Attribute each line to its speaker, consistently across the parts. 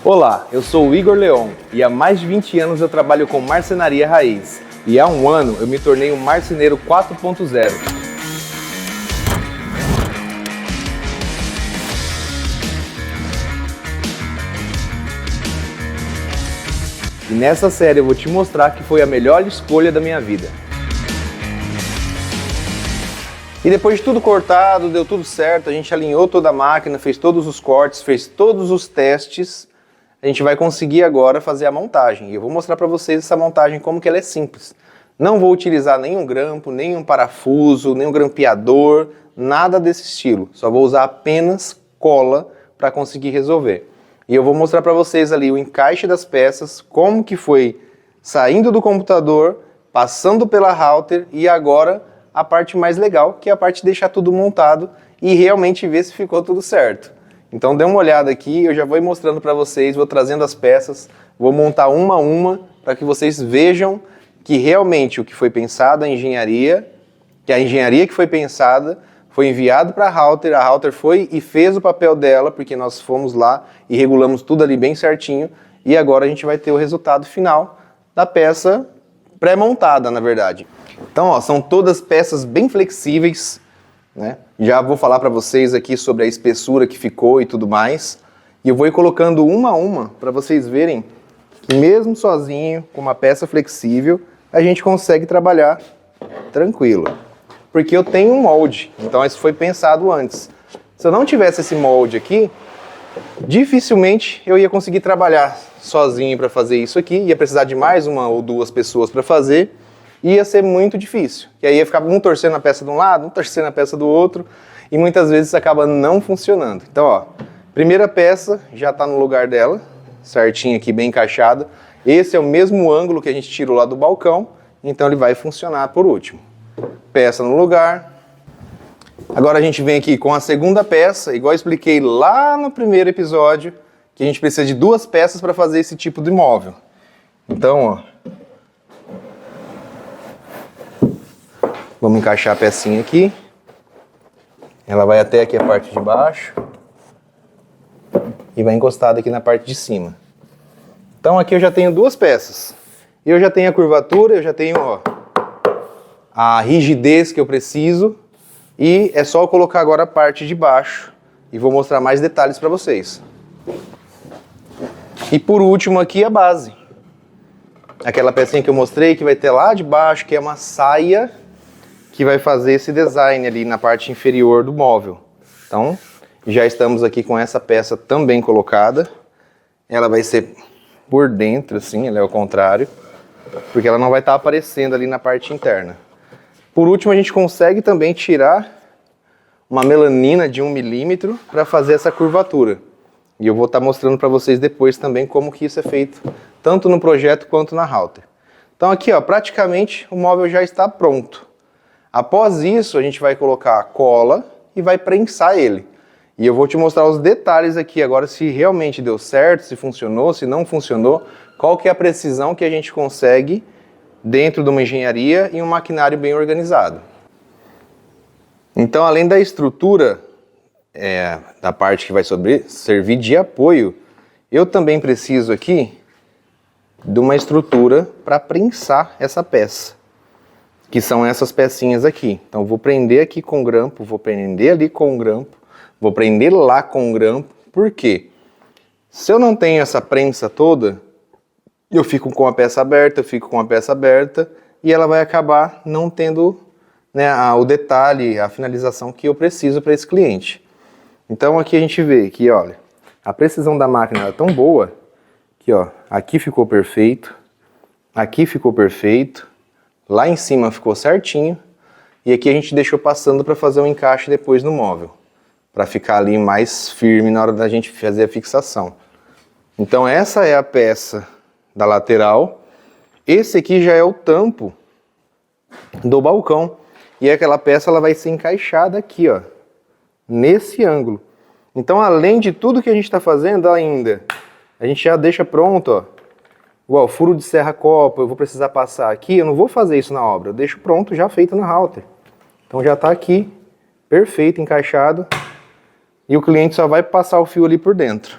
Speaker 1: Olá, eu sou o Igor Leon e há mais de 20 anos eu trabalho com marcenaria raiz. E há um ano eu me tornei um marceneiro 4.0. E nessa série eu vou te mostrar que foi a melhor escolha da minha vida. E depois de tudo cortado, deu tudo certo, a gente alinhou toda a máquina, fez todos os cortes, fez todos os testes. A gente vai conseguir agora fazer a montagem. E eu vou mostrar para vocês essa montagem como que ela é simples. Não vou utilizar nenhum grampo, nenhum parafuso, nenhum grampeador, nada desse estilo. Só vou usar apenas cola para conseguir resolver. E eu vou mostrar para vocês ali o encaixe das peças, como que foi saindo do computador, passando pela router e agora a parte mais legal, que é a parte de deixar tudo montado e realmente ver se ficou tudo certo. Então dê uma olhada aqui, eu já vou mostrando para vocês, vou trazendo as peças, vou montar uma a uma para que vocês vejam que realmente o que foi pensado, a engenharia que foi pensada, foi enviado para a router foi e fez o papel dela, porque nós fomos lá e regulamos tudo ali bem certinho, e agora a gente vai ter o resultado final da peça pré-montada, na verdade. Então, ó, são todas peças bem flexíveis, né? Já vou falar para vocês aqui sobre a espessura que ficou e tudo mais. E eu vou ir colocando uma a uma para vocês verem que mesmo sozinho, com uma peça flexível, a gente consegue trabalhar tranquilo. Porque eu tenho um molde, então isso foi pensado antes. Se eu não tivesse esse molde aqui, dificilmente eu ia conseguir trabalhar sozinho para fazer isso aqui. Ia precisar de mais uma ou duas pessoas para fazer. Ia ser muito difícil. E aí ia ficar um torcendo a peça de um lado, um torcendo a peça do outro, e muitas vezes acaba não funcionando. Então, ó, primeira peça já está no lugar dela, certinho aqui, bem encaixada. Esse é o mesmo ângulo que a gente tirou lá do balcão, então ele vai funcionar por último. Peça no lugar. Agora a gente vem aqui com a segunda peça, igual eu expliquei lá no primeiro episódio, que a gente precisa de duas peças para fazer esse tipo de móvel. Então, ó, vamos encaixar a pecinha aqui. Ela vai até aqui a parte de baixo. E vai encostada aqui na parte de cima. Então aqui eu já tenho duas peças. Eu já tenho a curvatura, eu já tenho, ó, a rigidez que eu preciso. E é só eu colocar agora a parte de baixo. E vou mostrar mais detalhes para vocês. E por último aqui a base. Aquela pecinha que eu mostrei que vai ter lá de baixo, que é uma saia que vai fazer esse design ali na parte inferior do móvel. Então, já estamos aqui com essa peça também colocada. Ela vai ser por dentro, assim, ela é ao contrário, porque ela não vai estar aparecendo ali na parte interna. Por último, a gente consegue também tirar uma melanina de 1 milímetro para fazer essa curvatura. E eu vou estar mostrando para vocês depois também como que isso é feito, tanto no projeto quanto na router. Então aqui, ó, praticamente o móvel já está pronto. Após isso, a gente vai colocar a cola e vai prensar ele. E eu vou te mostrar os detalhes aqui agora, se realmente deu certo, se funcionou, se não funcionou, qual que é a precisão que a gente consegue dentro de uma engenharia e um maquinário bem organizado. Então, além da estrutura, da parte que vai servir de apoio, eu também preciso aqui de uma estrutura para prensar essa peça, que são essas pecinhas aqui. Então eu vou prender aqui com grampo, vou prender ali com grampo, vou prender lá com grampo. Por quê? Se eu não tenho essa prensa toda, eu fico com a peça aberta, e ela vai acabar não tendo, né, o detalhe, a finalização que eu preciso para esse cliente. Então aqui a gente vê que, olha, a precisão da máquina é tão boa que, ó, aqui ficou perfeito, lá em cima ficou certinho, e aqui a gente deixou passando para fazer um encaixe depois no móvel, para ficar ali mais firme na hora da gente fazer a fixação. Então essa é a peça da lateral, esse aqui já é o tampo do balcão, e aquela peça ela vai ser encaixada aqui, ó, nesse ângulo. Então, além de tudo que a gente está fazendo ainda, a gente já deixa pronto, ó, igual furo de serra-copa, eu vou precisar passar aqui, eu não vou fazer isso na obra, eu deixo pronto, já feito na router. Então já está aqui, perfeito, encaixado, e o cliente só vai passar o fio ali por dentro.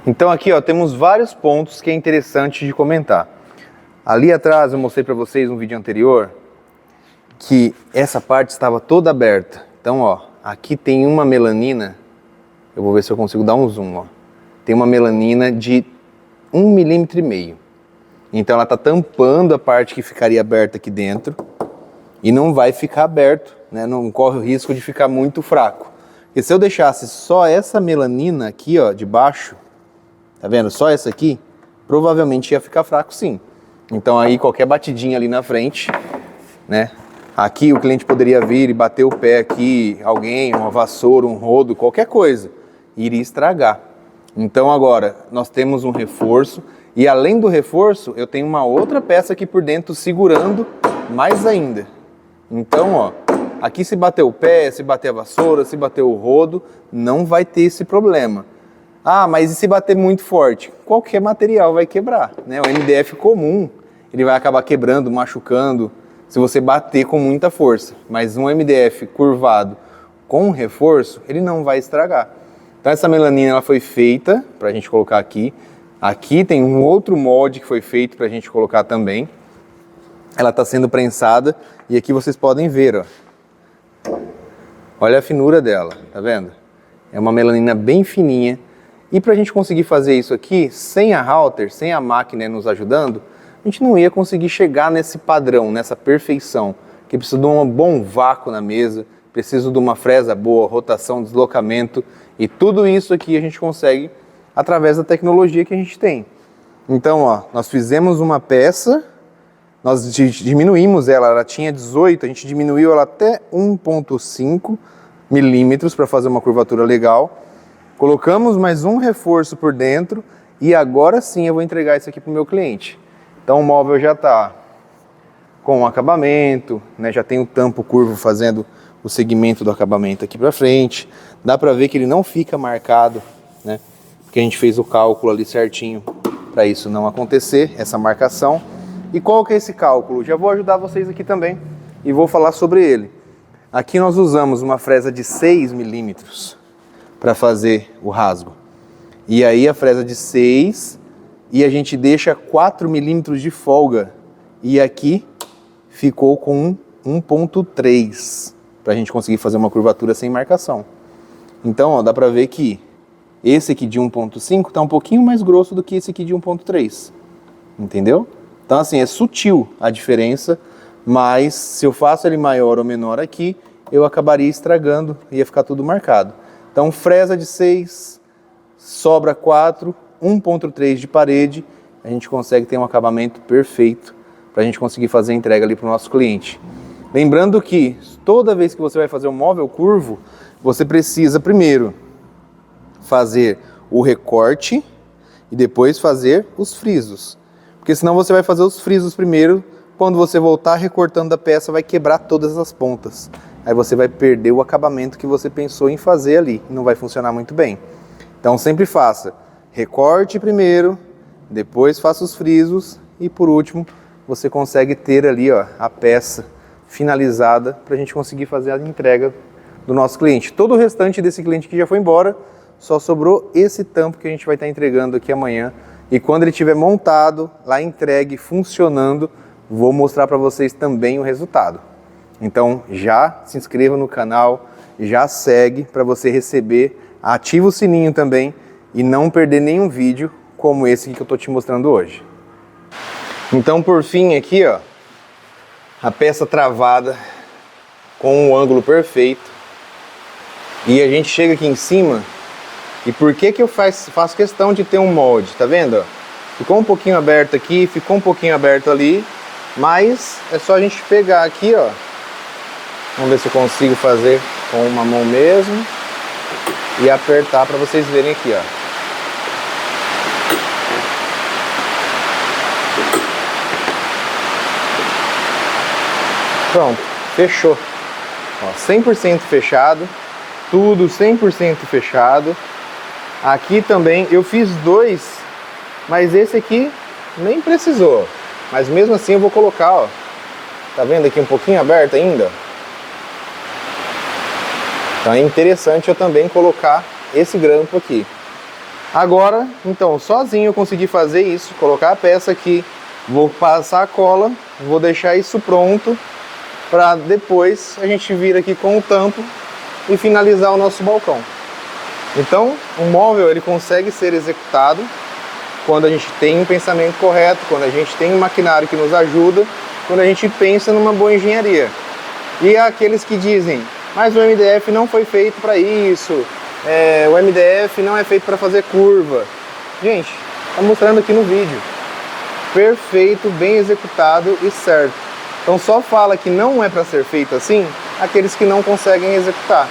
Speaker 1: Então aqui, ó, temos vários pontos que é interessante de comentar. Ali atrás eu mostrei para vocês no vídeo anterior que essa parte estava toda aberta. Então, ó, aqui tem uma melanina, eu vou ver se eu consigo dar um zoom, ó. Tem uma melanina de 1,5 milímetro. Então ela está tampando a parte que ficaria aberta aqui dentro e não vai ficar aberto, né? Não corre o risco de ficar muito fraco. Porque se eu deixasse só essa melanina aqui, ó, de baixo, tá vendo? Só essa aqui, provavelmente ia ficar fraco sim. Então aí qualquer batidinha ali na frente, né? Aqui o cliente poderia vir e bater o pé aqui, alguém, uma vassoura, um rodo, qualquer coisa, iria estragar. Então agora nós temos um reforço e além do reforço eu tenho uma outra peça aqui por dentro segurando mais ainda. Então, ó, aqui se bater o pé, se bater a vassoura, se bater o rodo, não vai ter esse problema. Ah, mas e se bater muito forte? Qualquer material vai quebrar, né? O MDF comum, ele vai acabar quebrando, machucando, se você bater com muita força. Mas um MDF curvado com reforço, ele não vai estragar. Então essa melanina ela foi feita para a gente colocar aqui. Aqui tem um outro molde que foi feito para a gente colocar também. Ela está sendo prensada e aqui vocês podem ver, ó. Olha a finura dela, tá vendo? É uma melanina bem fininha. E para a gente conseguir fazer isso aqui, sem a halter, sem a máquina nos ajudando, a gente não ia conseguir chegar nesse padrão, nessa perfeição. Que precisa de um bom vácuo na mesa, precisa de uma fresa boa, rotação, deslocamento. E tudo isso aqui a gente consegue através da tecnologia que a gente tem. Então, ó, nós fizemos uma peça, nós diminuímos ela tinha 18, a gente diminuiu ela até 1,5 milímetros para fazer uma curvatura legal. Colocamos mais um reforço por dentro e agora sim eu vou entregar isso aqui para o meu cliente. Então o móvel já está com o acabamento, né, já tem o tampo curvo fazendo o segmento do acabamento aqui para frente. Dá para ver que ele não fica marcado, né, porque a gente fez o cálculo ali certinho para isso não acontecer, essa marcação. E qual que é esse cálculo? Já vou ajudar vocês aqui também e vou falar sobre ele. Aqui nós usamos uma fresa de 6 milímetros para fazer o rasgo. E aí a fresa de 6 e a gente deixa 4 milímetros de folga. E aqui ficou com 1,3 para a gente conseguir fazer uma curvatura sem marcação. Então, ó, dá para ver que esse aqui de 1,5 está um pouquinho mais grosso do que esse aqui de 1,3. Entendeu? Então, assim, é sutil a diferença, mas se eu faço ele maior ou menor aqui, eu acabaria estragando, ia ficar tudo marcado. Então, fresa de 6, sobra 4, 1,3 de parede, a gente consegue ter um acabamento perfeito para a gente conseguir fazer a entrega ali para o nosso cliente. Lembrando que toda vez que você vai fazer um móvel curvo, você precisa primeiro fazer o recorte e depois fazer os frisos. Porque senão você vai fazer os frisos primeiro, quando você voltar recortando a peça vai quebrar todas as pontas. Aí você vai perder o acabamento que você pensou em fazer ali, não vai funcionar muito bem. Então sempre faça recorte primeiro, depois faça os frisos e por último você consegue ter ali, ó, a peça finalizada para a gente conseguir fazer a entrega do nosso cliente. Todo o restante desse cliente que já foi embora, só sobrou esse tampo que a gente vai estar entregando aqui amanhã. E quando ele estiver montado, lá entregue, funcionando, vou mostrar para vocês também o resultado. Então já se inscreva no canal, já segue para você receber, ativa o sininho também e não perder nenhum vídeo como esse que eu estou te mostrando hoje. Então por fim aqui, ó, a peça travada com o ângulo perfeito e a gente chega aqui em cima. E por que que eu faço questão de ter um molde, tá vendo? Ficou um pouquinho aberto aqui, ficou um pouquinho aberto ali, mas é só a gente pegar aqui, ó. Vamos ver se eu consigo fazer com uma mão mesmo e apertar para vocês verem aqui, ó. Pronto, fechou. Ó, 100% fechado, tudo 100% fechado. Aqui também eu fiz dois, mas esse aqui nem precisou. Mas mesmo assim eu vou colocar, ó. Tá vendo aqui um pouquinho aberto ainda? Então é interessante eu também colocar esse grampo aqui. Agora, então, sozinho eu consegui fazer isso, colocar a peça aqui, vou passar a cola, vou deixar isso pronto para depois a gente vir aqui com o tampo e finalizar o nosso balcão. Então, o móvel ele consegue ser executado quando a gente tem um pensamento correto, quando a gente tem um maquinário que nos ajuda, quando a gente pensa numa boa engenharia. E aqueles que dizem, mas o MDF não foi feito para isso, o MDF não é feito para fazer curva. Gente, está mostrando aqui no vídeo. Perfeito, bem executado e certo. Então só fala que não é para ser feito assim aqueles que não conseguem executar.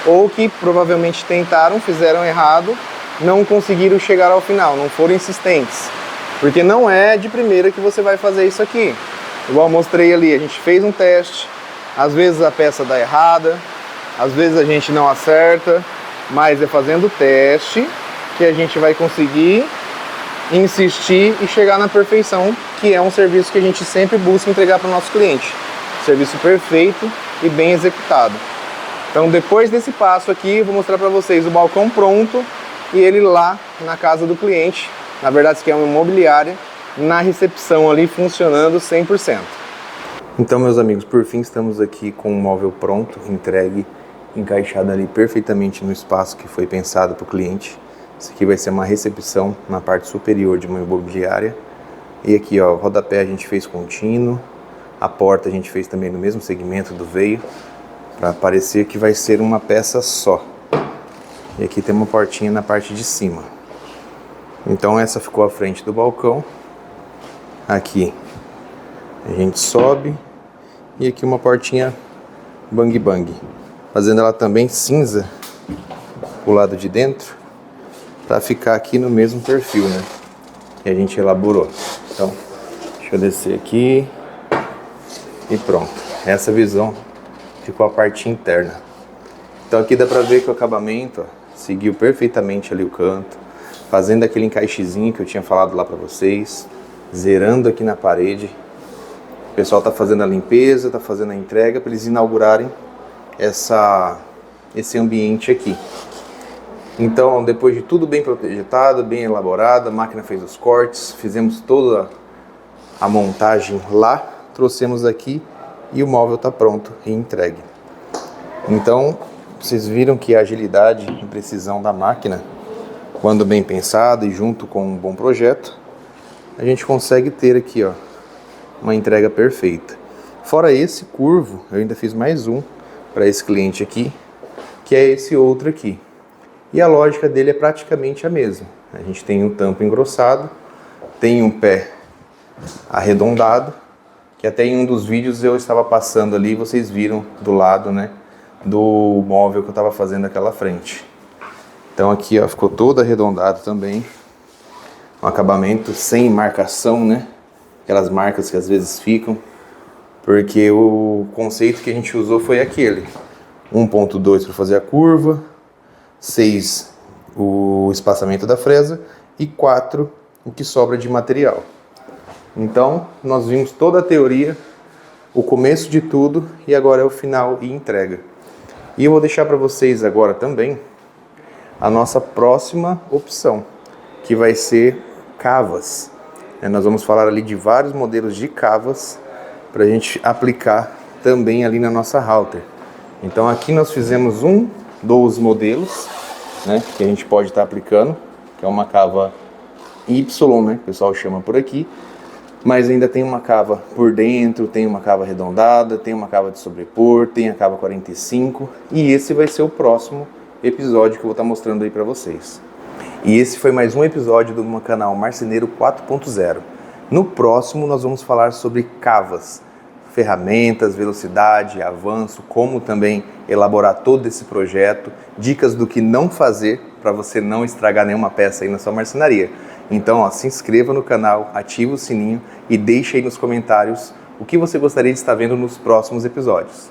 Speaker 1: Ou que provavelmente tentaram, fizeram errado, não conseguiram chegar ao final, não foram insistentes. Porque não é de primeira que você vai fazer isso aqui. Igual eu mostrei ali, a gente fez um teste, às vezes a peça dá errada, às vezes a gente não acerta, mas é fazendo o teste que a gente vai conseguir insistir e chegar na perfeição, que é um serviço que a gente sempre busca entregar para o nosso cliente. Serviço perfeito e bem executado. Então depois desse passo aqui, eu vou mostrar para vocês o balcão pronto e ele lá na casa do cliente, na verdade isso aqui é uma imobiliária, na recepção ali funcionando 100%. Então meus amigos, por fim estamos aqui com o móvel pronto, entregue, encaixado ali perfeitamente no espaço que foi pensado para o cliente. Isso aqui vai ser uma recepção na parte superior de uma imobiliária. E aqui ó, o rodapé a gente fez contínuo, a porta a gente fez também no mesmo segmento do veio, para parecer que vai ser uma peça só. E aqui tem uma portinha na parte de cima. Então essa ficou à frente do balcão. Aqui a gente sobe e aqui uma portinha bang bang, fazendo ela também cinza o lado de dentro, para ficar aqui no mesmo perfil, né, que a gente elaborou. Então deixa eu descer aqui e pronto, essa visão ficou a parte interna. Então aqui dá pra ver que o acabamento ó, seguiu perfeitamente ali o canto, fazendo aquele encaixezinho que eu tinha falado lá pra vocês, zerando aqui na parede. O pessoal tá fazendo a limpeza, tá fazendo a entrega para eles inaugurarem esse ambiente aqui. Então depois de tudo bem projetado, bem elaborado, a máquina fez os cortes, fizemos toda a montagem lá, trouxemos aqui e o móvel está pronto e entregue. Então, vocês viram que a agilidade e precisão da máquina, quando bem pensada e junto com um bom projeto, a gente consegue ter aqui ó, uma entrega perfeita. Fora esse curvo, eu ainda fiz mais um para esse cliente aqui, que é esse outro aqui. E a lógica dele é praticamente a mesma. A gente tem um tampo engrossado, tem um pé arredondado, que até em um dos vídeos eu estava passando ali, vocês viram do lado, né, do móvel que eu estava fazendo aquela frente. Então aqui ó, ficou todo arredondado também, um acabamento sem marcação, né, aquelas marcas que às vezes ficam, porque o conceito que a gente usou foi aquele, 1.2 para fazer a curva, 6 o espaçamento da fresa e 4 o que sobra de material. Então, nós vimos toda a teoria, o começo de tudo e agora é o final e entrega. E eu vou deixar para vocês agora também a nossa próxima opção, que vai ser cavas. Nós vamos falar ali de vários modelos de cavas para a gente aplicar também ali na nossa router. Então aqui nós fizemos um dos modelos, né, que a gente pode estar aplicando, que é uma cava Y, né, que o pessoal chama por aqui. Mas ainda tem uma cava por dentro, tem uma cava arredondada, tem uma cava de sobrepor, tem a cava 45 e esse vai ser o próximo episódio que eu vou estar mostrando aí para vocês. E esse foi mais um episódio do meu canal Marceneiro 4.0. No próximo nós vamos falar sobre cavas, ferramentas, velocidade, avanço, como também elaborar todo esse projeto, dicas do que não fazer para você não estragar nenhuma peça aí na sua marcenaria. Então, ó, se inscreva no canal, ative o sininho e deixe aí nos comentários o que você gostaria de estar vendo nos próximos episódios.